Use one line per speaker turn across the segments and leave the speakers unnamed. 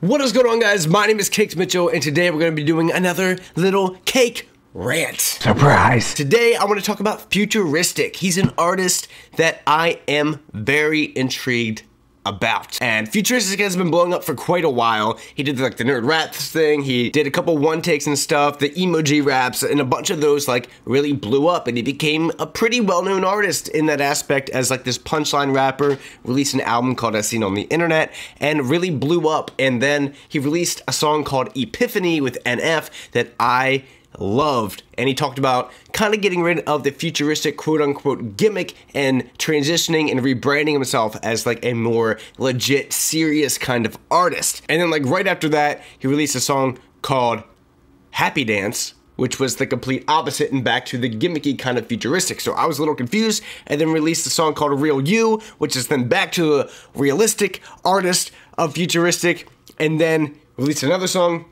What is going on, guys? My name is Cakes Mitchell, and today we're going to be doing another little cake rant.
Surprise!
Today I want to talk about Futuristic. He's an artist that I am very intrigued about. And Futuristic has been blowing up for quite a while. He did like the nerd raps thing, he did a couple one takes and stuff, the emoji raps, and a bunch of those like really blew up, and he became a pretty well-known artist in that aspect as like this punchline rapper, released an album called As Seen on the Internet, and really blew up. And then he released a song called Epiphany with NF that I loved, and he talked about kind of getting rid of the futuristic quote-unquote gimmick and transitioning and rebranding himself as like a more legit, serious kind of artist. And then like right after that, he released a song called Happy Dance, which was the complete opposite and back to the gimmicky kind of futuristic. So I was a little confused, and then released a song called Real You, which is then back to the realistic artist of futuristic, and then released another song.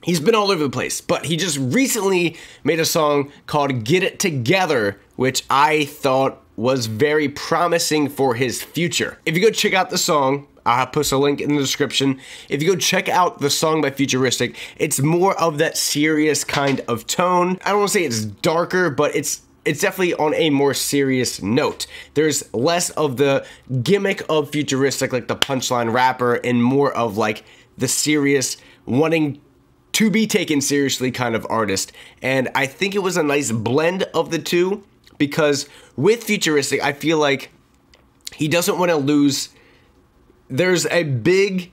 He's been all over the place, but he just recently made a song called Get It Together, which I thought was very promising for his future. If you go check out the song, I'll post a link in the description. If you go check out the song by Futuristic, it's more of that serious kind of tone. I don't want to say it's darker, but it's definitely on a more serious note. There's less of the gimmick of Futuristic, like the punchline rapper, and more of like the serious, wanting to be taken seriously kind of artist. And I think it was a nice blend of the two, because with Futuristic, I feel like he doesn't want to lose. There's a big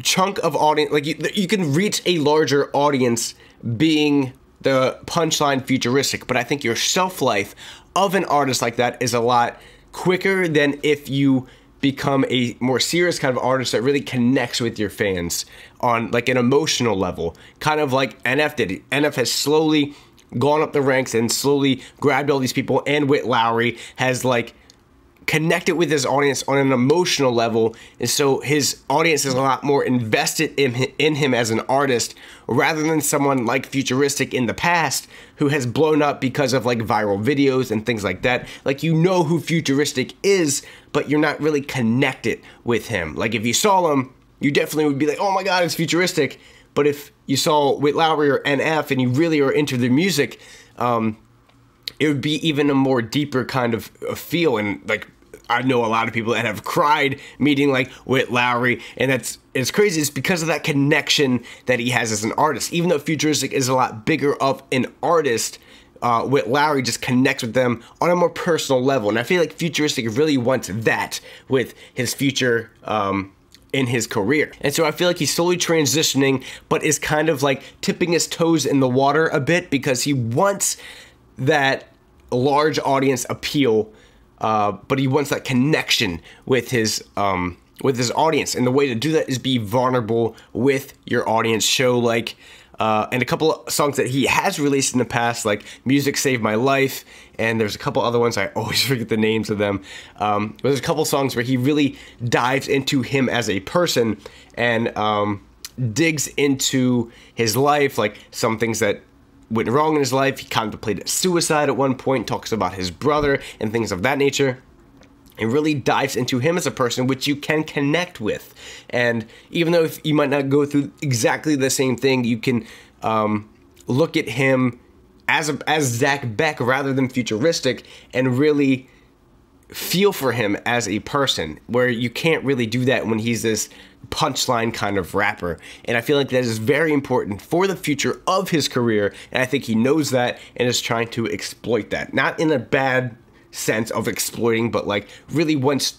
chunk of audience, like you can reach a larger audience being the punchline Futuristic, but I think your shelf life of an artist like that is a lot quicker than if you become a more serious kind of artist that really connects with your fans on like an emotional level, kind of like NF did. NF has slowly gone up the ranks and slowly grabbed all these people, and Whit Lowry has like connected with his audience on an emotional level, and so his audience is a lot more invested in him as an artist, rather than someone like Futuristic in the past who has blown up because of like viral videos and things like that. Like, you know who Futuristic is, but you're not really connected with him. Like, if you saw him, you definitely would be like, oh my god, it's Futuristic. But if you saw Whit Lowry or NF and you really are into their music, it would be even a more deeper kind of feel. And like, I know a lot of people that have cried meeting like Whit Lowry, and it's crazy. It's because of that connection that he has as an artist. Even though Futuristic is a lot bigger of an artist, Whit Lowry just connects with them on a more personal level. And I feel like Futuristic really wants that with his future in his career. And so I feel like he's slowly transitioning, but is kind of like tipping his toes in the water a bit, because he wants that large audience appeal, but he wants that connection with his audience. And the way to do that is be vulnerable with your audience. Show like, and a couple of songs that he has released in the past, like Music Saved My Life, and there's a couple other ones, I always forget the names of them. But there's a couple songs where he really dives into him as a person, and digs into his life, like some things that went wrong in his life. He contemplated suicide at one point, talks about his brother and things of that nature. It really dives into him as a person, which you can connect with. And even though if you might not go through exactly the same thing, you can look at him as Zach Beck rather than Futuristic, and really feel for him as a person, where you can't really do that when he's this punchline kind of rapper. And I feel like that is very important for the future of his career, and I think he knows that and is trying to exploit that. Not in a bad sense of exploiting, but like really wants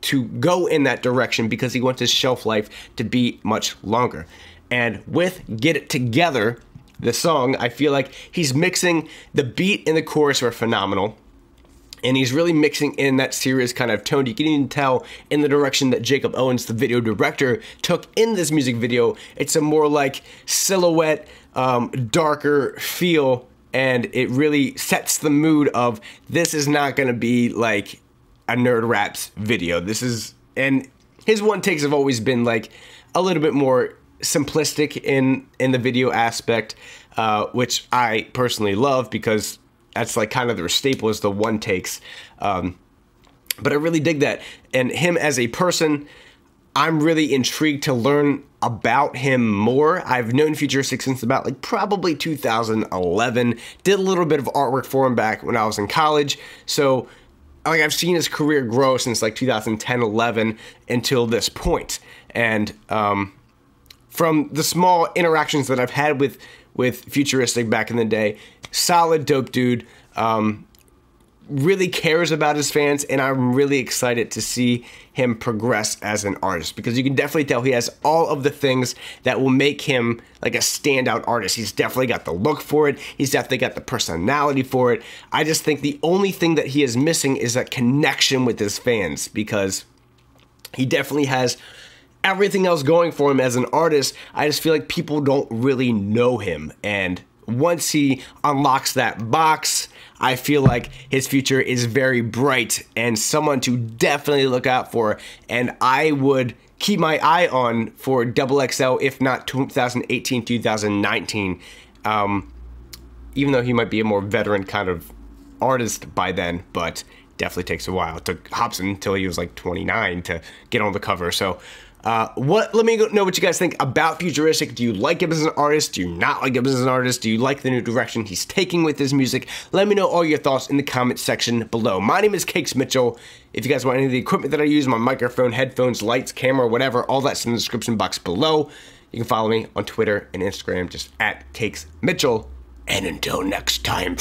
to go in that direction because he wants his shelf life to be much longer. And with Get It Together, the song, I feel like he's mixing the beat and the chorus are phenomenal. And he's really mixing in that serious kind of tone. You can even tell in the direction that Jacob Owens, the video director, took in this music video. It's a more like silhouette, darker feel, and it really sets the mood of, this is not gonna be like a nerd raps video. This is, and his one takes have always been like a little bit more simplistic in the video aspect, which I personally love, because that's like kind of their staple, is the one takes. But I really dig that. And him as a person, I'm really intrigued to learn about him more. I've known Futuristic since about like probably 2011. Did a little bit of artwork for him back when I was in college. So like I've seen his career grow since like 2010, 11 until this point. And from the small interactions that I've had with Futuristic back in the day, solid, dope dude. Really cares about his fans, and I'm really excited to see him progress as an artist, because you can definitely tell he has all of the things that will make him like a standout artist. He's definitely got the look for it. He's definitely got the personality for it. I just think the only thing that he is missing is that connection with his fans, because he definitely has everything else going for him as an artist. I just feel like people don't really know him, and once he unlocks that box, I feel like his future is very bright and someone to definitely look out for. And I would keep my eye on for XXL, if not 2018, 2019. Even though he might be a more veteran kind of artist by then, but definitely takes a while. It took Hobson until he was like 29 to get on the cover. So let me know what you guys think about Futuristic. Do you like him as an artist? Do you not like him as an artist? Do you like the new direction he's taking with his music? Let me know all your thoughts in the comment section below. My name is Cakes Mitchell. If you guys want any of the equipment that I use, my microphone, headphones, lights, camera, whatever, all that's in the description box below. You can follow me on Twitter and Instagram, just at Cakes Mitchell. And until next time.